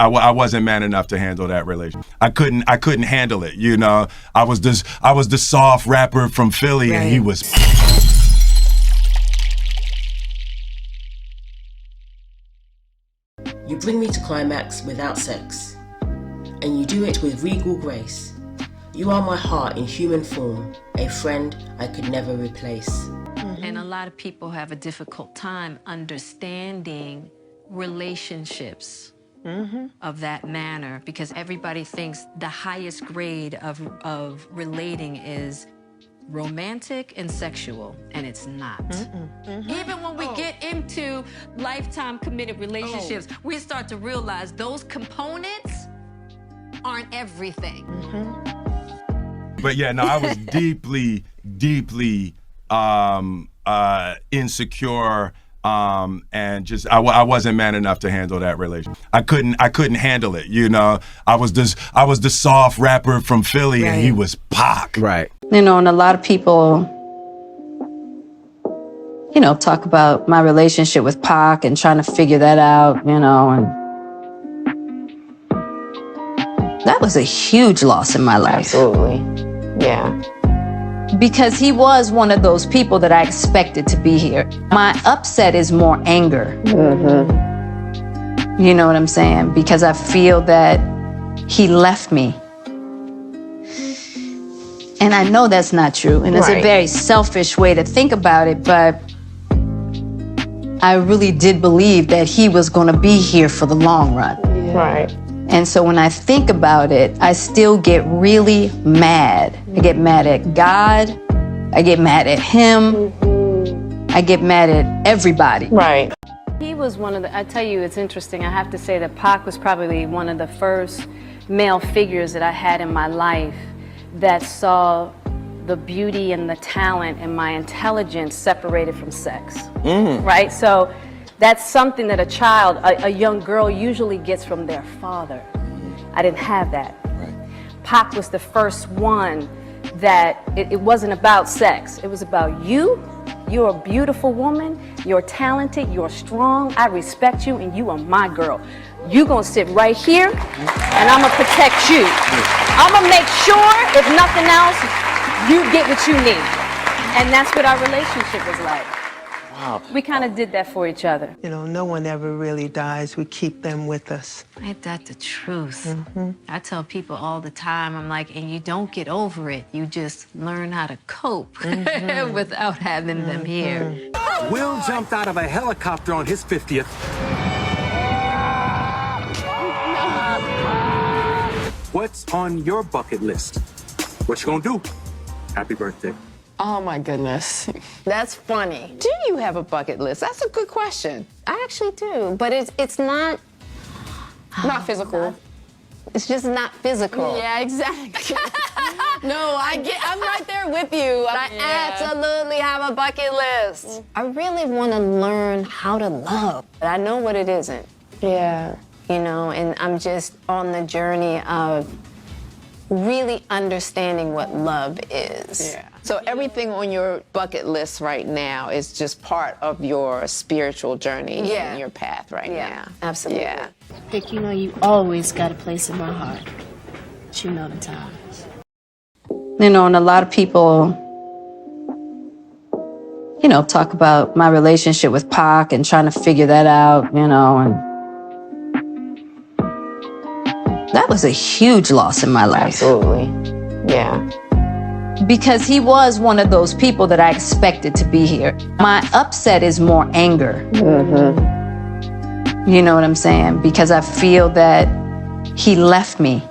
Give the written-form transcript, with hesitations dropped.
I wasn't man enough to handle that relationship. I couldn't handle it. You know, I was the soft rapper from Philly, right. And he was. You bring me to climax without sex, and you do it with regal grace. You are my heart in human form, a friend I could never replace. Mm-hmm. And a lot of people have a difficult time understanding relationships of that manner, because everybody thinks the highest grade of relating is romantic and sexual, and it's not. Even when we get into lifetime committed relationships, we start to realize those components aren't everything. But yeah, no, I was deeply insecure, and just I wasn't man enough to handle that relationship. I couldn't handle it. You know, I was the soft rapper from Philly, right. And he was Pac. Right. You know, and a lot of people, you know, talk about my relationship with Pac and trying to figure that out, you know, and that was a huge loss in my life. Absolutely. Yeah. Because he was one of those people that I expected to be here. My upset is more anger. You know what I'm saying? Because I feel that he left me. And I know that's not true. And it's a very selfish way to think about it, but I really did believe that he was going to be here for the long run. Yeah. Right. And so when I think about it, I still get really mad. I get mad at God. I get mad at him. I get mad at everybody. Right. He was one of the, I tell you, it's interesting. I have to say that Pac was probably one of the first male figures that I had in my life that saw the beauty and the talent and my intelligence separated from sex. Right? So that's something that a child, a young girl usually gets from their father. I didn't have that. Right. Pac was the first one that it wasn't about sex. It was about you. You're a beautiful woman. You're talented. You're strong. I respect you, and you are my girl. You're gonna sit right here, and I'm gonna protect you. I'm gonna make sure, if nothing else, you get what you need. And that's what our relationship was like. Wow. We kind of did that for each other. You know, no one ever really dies. We keep them with us. Ain't that the truth? I tell people all the time, I'm like, and you don't get over it. You just learn how to cope without having them here. Will jumped out of a helicopter on his 50th. What's on your bucket list? What you gonna do? Happy birthday. Oh my goodness. That's funny. Do you have a bucket list? That's a good question. I actually do, but it's not physical. It's just not physical. Yeah, exactly. No, I'm right there with you. I absolutely have a bucket list. I really want to learn how to love, but I know what it isn't. Yeah. You know, and I'm just on the journey of really understanding what love is. Yeah. So everything on your bucket list right now is just part of your spiritual journey and your path right now. Absolutely. Yeah. Vic, you know you always got a place in my heart. But you know the times. You know, and a lot of people, you know, talk about my relationship with Pac and trying to figure that out, you know, and that was a huge loss in my life. Absolutely. Yeah. Because he was one of those people that I expected to be here. My upset is more anger. You know what I'm saying? Because I feel that he left me.